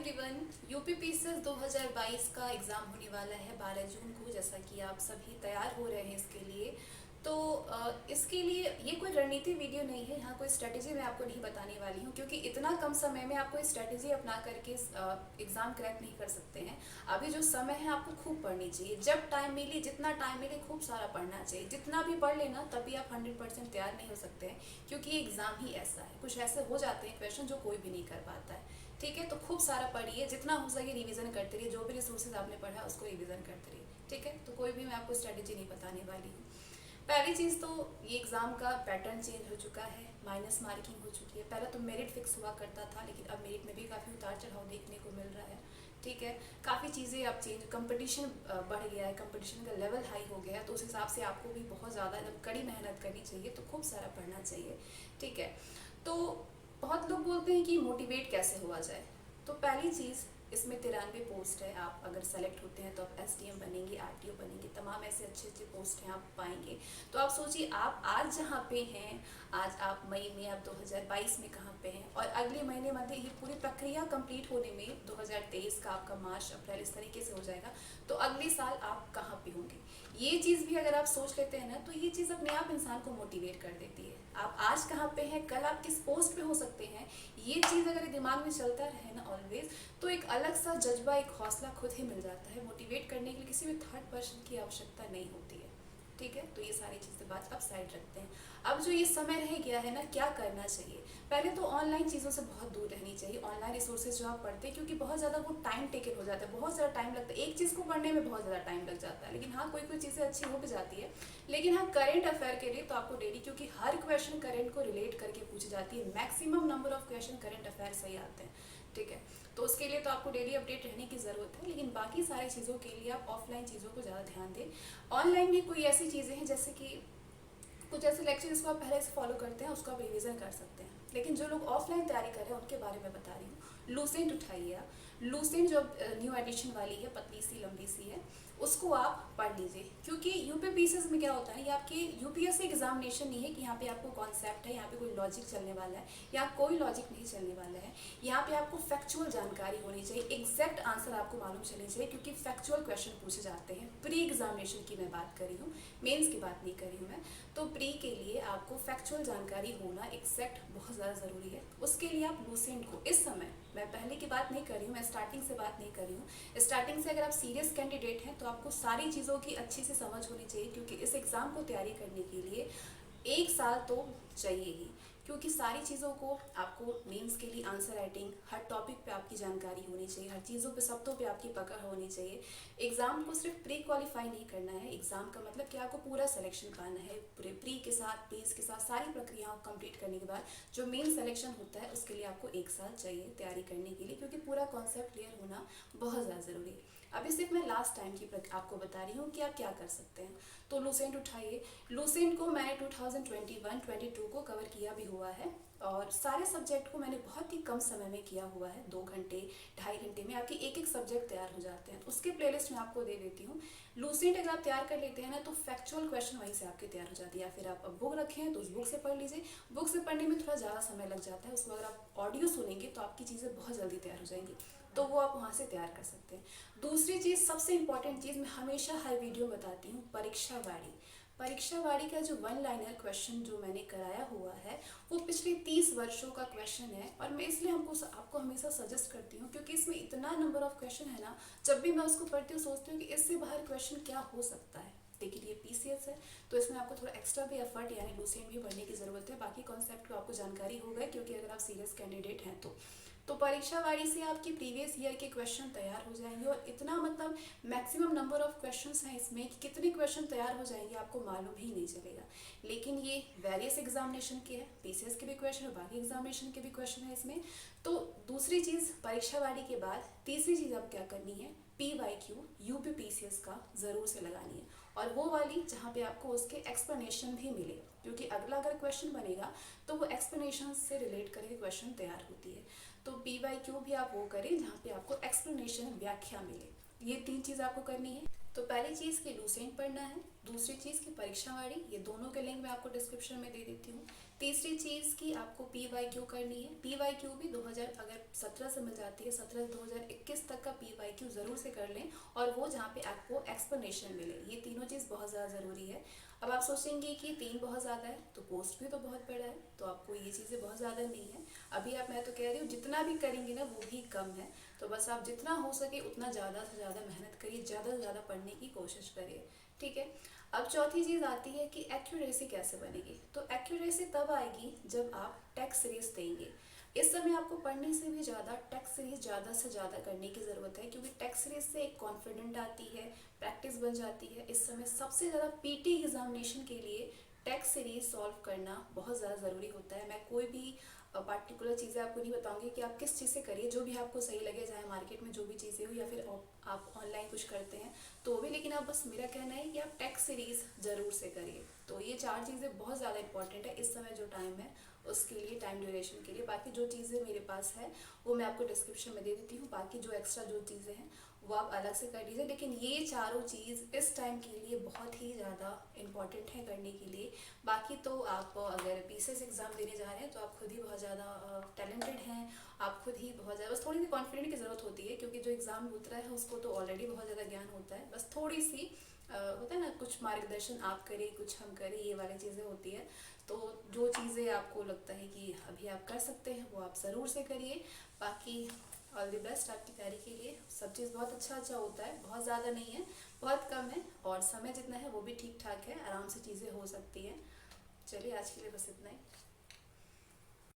Everyone, UP PCS 2022 का exam होने वाला है 12 जून को। जैसा कि आप सभी तैयार हो रहे हैं इसके लिए, तो इसके लिए ये कोई रणनीति वीडियो नहीं है। यहाँ कोई स्ट्रेटेजी मैं आपको नहीं बताने वाली हूँ, क्योंकि इतना कम समय में आप कोई स्ट्रेटेजी अपना करके एग्ज़ाम क्रैक नहीं कर सकते हैं। अभी जो समय है आपको खूब पढ़नी चाहिए। जब टाइम मिले, जितना टाइम मिले, खूब सारा पढ़ना चाहिए। जितना भी पढ़ लेना तभी आप 100% तैयार नहीं हो सकते हैं, क्योंकि ये एग्ज़ाम ही ऐसा है। कुछ ऐसे हो जाते हैं क्वेश्चन जो कोई भी नहीं कर पाता है। ठीक है, तो खूब सारा पढ़िए, जितना हो सके रिवीजन करते रहिए। जो भी रिसोर्सेज आपने पढ़ा उसको रिवीजन करते रहिए। ठीक है, तो कोई भी मैं आपको स्ट्रेटेजी नहीं बताने वाली हूँ। पहली चीज़ तो ये एग्ज़ाम का पैटर्न चेंज हो चुका है, माइनस मार्किंग हो चुकी है। पहले तो मेरिट फिक्स हुआ करता था, लेकिन अब मेरिट में भी काफ़ी उतार चढ़ाव देखने को मिल रहा है। ठीक है, काफ़ी चीज़ें अब चेंज, कंपटीशन बढ़ गया है, कंपटीशन का लेवल हाई हो गया है। तो उस हिसाब से आपको भी बहुत ज़्यादा एकदम कड़ी मेहनत करनी चाहिए, तो खूब सारा पढ़ना चाहिए। ठीक है, तो बहुत लोग बोलते हैं कि मोटिवेट कैसे हुआ जाए। तो पहली चीज़, इसमें 93 पोस्ट है। आप अगर सेलेक्ट होते हैं तो आप एसडीएम बनेंगे, आरटीओ बनेंगे, तमाम ऐसे अच्छे अच्छे पोस्ट हैं आप पाएंगे। तो आप सोचिए, आप आज जहाँ पे हैं, आज आप मई में, आप 2022 में कहाँ पे हैं, और अगले महीने मतलब ये पूरी प्रक्रिया कंप्लीट होने में 2023 का आपका मार्च अप्रैल इस तरीके से हो जाएगा। तो अगले साल आप कहाँ पे होंगे, ये चीज़ भी अगर आप सोच लेते हैं ना, तो ये चीज़ अपने आप इंसान को मोटिवेट कर देती है। आप आज कहाँ पे हैं, कल आप किस पोस्ट पे हो सकते हैं, ये चीज़ अगर दिमाग में चलता रहे ना ऑलवेज, तो एक अलग सा जज्बा, एक हौसला खुद ही मिल जाता है। मोटिवेट करने के लिए किसी भी थर्ड पर्सन की आवश्यकता नहीं होती है। ठीक है, तो ये सारी चीज़ें बात अब साइड रखते हैं। अब जो ये समय रह गया है ना, क्या करना चाहिए। पहले तो ऑनलाइन चीज़ों से बहुत दूर रहनी चाहिए। ऑनलाइन रिसोर्सेज जो आप पढ़ते हैं, क्योंकि बहुत ज़्यादा वो टाइम टेकन हो जाता है, बहुत ज़्यादा टाइम लगता है। एक चीज़ को पढ़ने में बहुत ज़्यादा टाइम लग जाता है। लेकिन हाँ, कोई कोई चीज़ें अच्छी हो भी जाती है। लेकिन हाँ, करेंट अफेयर के लिए तो आपको डेली, क्योंकि हर क्वेश्चन करेंट को रिलेट करके पूछी जाती है। Maximum number of question current affair से ही आते हैं। ठीक है, तो उसके लिए तो आपको डेली अपडेट रहने की ज़रूरत है। लेकिन बाकी सारी चीज़ों के लिए आप ऑफलाइन चीज़ों को ज़्यादा ध्यान दें। ऑनलाइन में कोई ऐसी चीज़ें हैं, जैसे कि कुछ ऐसे लेक्चर जिसको आप पहले से फॉलो करते हैं, उसको आप रिवीजन कर सकते हैं। लेकिन जो लोग ऑफलाइन तैयारी कर रहे हैं उनके बारे में बता रही हूँ। लूसेंट उठाइए आप। लूसेंट जो न्यू एडिशन वाली है, पतली सी लंबी सी है, उसको आप पढ़ लीजिए। क्योंकि यूपी पीसीएस में क्या होता है, ये आपके यूपीएससी एग्जामिनेशन नहीं है कि यहाँ पे आपको कॉन्सेप्ट है, यहाँ पे कोई लॉजिक चलने वाला है, या कोई लॉजिक नहीं चलने वाला है। यहाँ पे आपको फैक्चुअल जानकारी होनी चाहिए, एग्जैक्ट आंसर आपको मालूम चलनी चाहिए, क्योंकि फैक्चुअल क्वेश्चन पूछे जाते हैं। प्री एग्जामिनेशन की मैं बात कर रही हूँ, मेंस की बात नहीं कर रही हूँ मैं। तो प्री के लिए आपको फैक्चुअल जानकारी होना एग्जैक्ट बहुत ज़्यादा ज़रूरी है। उसके लिए आप लूसेंट को, इस समय, मैं पहले की बात नहीं कर रही हूँ, मैं स्टार्टिंग से बात नहीं कर रही हूँ, स्टार्टिंग से अगर आप सीरियस कैंडिडेट हैं तो आपको सारी चीज़ों की अच्छी से समझ होनी चाहिए। क्योंकि इस एग्ज़ाम को तैयारी करने के लिए 1 साल तो चाहिए ही, क्योंकि सारी चीज़ों को आपको मेंस के लिए आंसर राइटिंग, हर टॉपिक पे आपकी जानकारी होनी चाहिए, हर चीज़ों पे, शब्दों पे आपकी पकड़ होनी चाहिए। एग्ज़ाम को सिर्फ प्री क्वालिफाई नहीं करना है। एग्ज़ाम का मतलब कि आपको पूरा सिलेक्शन पाना है, पूरे प्री के साथ, मेंस के साथ सारी प्रक्रियाओं को कंप्लीट करने के बाद जो मेन सिलेक्शन होता है, उसके लिए आपको 1 साल चाहिए तैयारी करने के लिए, क्योंकि पूरा कॉन्सेप्ट क्लियर होना बहुत ज़्यादा ज़रूरी है। अभी सिर्फ मैं लास्ट टाइम की आपको बता रही हूँ कि आप क्या कर सकते हैं। तो लूसेंट उठाइए। लूसेंट को मैंने 2021-22 को कवर किया भी हुआ है, और सारे सब्जेक्ट को मैंने बहुत ही कम समय में किया हुआ है। 2 घंटे, 2.5 घंटे में आपके एक एक सब्जेक्ट तैयार हो जाते हैं। उसके प्लेलिस्ट में आपको दे देती हूँ। लूसेंट अगर आप तैयार कर लेते हैं ना, तो फैक्चुअल क्वेश्चन वहीं से आपके तैयार हो जाती है। या फिर आप बुक रखे हैं तो उस बुक से पढ़ लीजिए। बुक से पढ़ने में थोड़ा ज़्यादा समय लग जाता है, उसको अगर आप ऑडियो सुनेंगे तो आपकी चीज़ें बहुत जल्दी तैयार हो जाएंगी, तो वो आप वहाँ से तैयार कर सकते हैं। दूसरी चीज़, सबसे इंपॉर्टेंट चीज़, मैं हमेशा हर वीडियो में बताती हूँ, परीक्षावाड़ी। परीक्षावाड़ी का जो 1 लाइनर क्वेश्चन जो मैंने कराया हुआ है, वो पिछले 30 वर्षों का क्वेश्चन है। और मैं इसलिए आपको हमेशा सजेस्ट करती हूँ, क्योंकि इसमें इतना नंबर ऑफ क्वेश्चन है ना, जब भी मैं उसको पढ़ती हूँ सोचती हूँ कि इससे बाहर क्वेश्चन क्या हो सकता है। लेकिन ये पीसीएस है, तो इसमें आपको थोड़ा एक्स्ट्रा भी एफर्ट, यानी लूसेंट भी पढ़ने की ज़रूरत है। बाकी कॉन्सेप्ट को आपको जानकारी हो गए, क्योंकि अगर आप सीरियस कैंडिडेट हैं तो परीक्षावाड़ी से आपकी प्रीवियस ईयर के क्वेश्चन तैयार हो जाएंगे। और इतना मतलब मैक्सिमम नंबर ऑफ क्वेश्चंस हैं इसमें कि कितने क्वेश्चन तैयार हो जाएंगे आपको मालूम ही नहीं चलेगा। लेकिन ये वेरियस एग्जामिनेशन के है, पीसीएस के भी क्वेश्चन और बाकी एग्जामिनेशन के भी क्वेश्चन है इसमें। तो दूसरी चीज़, परीक्षावाड़ी के बाद तीसरी चीज़ आप क्या करनी है, PYQ यूपी पीसीएस का ज़रूर से लगानी है। और वो वाली जहाँ पे आपको उसके एक्सप्लेनेशन भी मिले, क्योंकि अगला अगर क्वेश्चन बनेगा तो वो एक्सप्लेनेशन से रिलेट करके क्वेश्चन तैयार होती है। तो PYQ भी आप वो करें जहाँ पे आपको एक्सप्लेनेशन, व्याख्या मिले। ये 3 चीज़ आपको करनी है। तो पहली चीज़ की लूसेंट पढ़ना है, दूसरी चीज़ की परीक्षावाड़ी, ये दोनों के लिंक मैं आपको डिस्क्रिप्शन में दे देती हूँ। तीसरी चीज़ कि आपको PYQ करनी है। PYQ भी 2000 अगर 17 से मिल जाती है, 17 से 2021 तक का PYQ ज़रूर से कर लें, और वो जहाँ पे आपको एक्सप्लेनेशन मिले। ये तीनों चीज़ बहुत ज़्यादा ज़रूरी है। अब आप सोचेंगे कि 3 बहुत ज़्यादा है, तो पोस्ट भी तो बहुत बड़ा है, तो आपको ये चीज़ें बहुत ज़्यादा नहीं है। अभी मैं तो कह रही हूँ जितना भी करेंगे ना वो भी कम है। तो बस आप जितना हो सके उतना ज़्यादा से ज़्यादा मेहनत करिए, ज़्यादा से ज़्यादा पढ़ने की कोशिश करिए, ठीक है। अब चौथी चीज़ आती है कि एक्यूरेसी कैसे बनेगी। तो एक्यूरेसी तब आएगी जब आप टेक्स्ट सीरीज देंगे। इस समय आपको पढ़ने से भी ज़्यादा टेक्स्ट सीरीज ज़्यादा से ज़्यादा करने की ज़रूरत है, क्योंकि टेक्स्ट सीरीज से एक कॉन्फिडेंट आती है, प्रैक्टिस बन जाती है। इस समय सबसे ज़्यादा पीटी एग्जामिनेशन के लिए टेक्स्ट सीरीज सॉल्व करना बहुत ज़्यादा ज़रूरी होता है। मैं कोई भी पार्टिकुलर चीज़ें आपको नहीं बताऊंगी कि आप किस चीज़ से करिए, जो भी आपको सही लगे, चाहे मार्केट में जो भी चीज़ें हो या फिर आप ऑनलाइन कुछ करते हैं तो भी, लेकिन आप बस मेरा कहना है कि आप टेक्स्ट सीरीज़ ज़रूर से करिए। तो ये 4 चीज़ें बहुत ज़्यादा इंपॉर्टेंट है इस समय जो टाइम है उसके लिए, टाइम ड्यूरेशन के लिए। बाकी जो चीज़ें मेरे पास है वो मैं आपको डिस्क्रिप्शन में दे देती हूँ, बाकी जो एक्स्ट्रा जो चीज़ें हैं वो आप अलग से कर लीजिए। लेकिन ये चारों चीज़ इस टाइम के लिए बहुत ही ज़्यादा इम्पॉर्टेंट है करने के लिए। बाकी तो आप अगर पीसीएस एग्ज़ाम देने जा रहे हैं तो आप खुद ही बहुत ज़्यादा टैलेंटेड हैं, आप खुद ही बहुत ज़्यादा, बस थोड़ी सी कॉन्फिडेंट की ज़रूरत होती है, क्योंकि जो एग्ज़ाम उतरा है उसको तो ऑलरेडी बहुत ज़्यादा ज्ञान होता है। बस थोड़ी सी होता है ना, कुछ मार्गदर्शन आप करें कुछ हम करें, ये वाली चीज़ें होती है। तो जो चीज़ें आपको लगता है कि अभी आप कर सकते हैं वो आप ज़रूर से करिए। बाकी ऑल द बेस्ट आपकी तैयारी के लिए। सब चीज़ बहुत अच्छा अच्छा होता है, बहुत ज़्यादा नहीं है, बहुत कम है, और समय जितना है वो भी ठीक ठाक है, आराम से चीज़ें हो सकती हैं। चलिए आज के लिए बस इतना ही।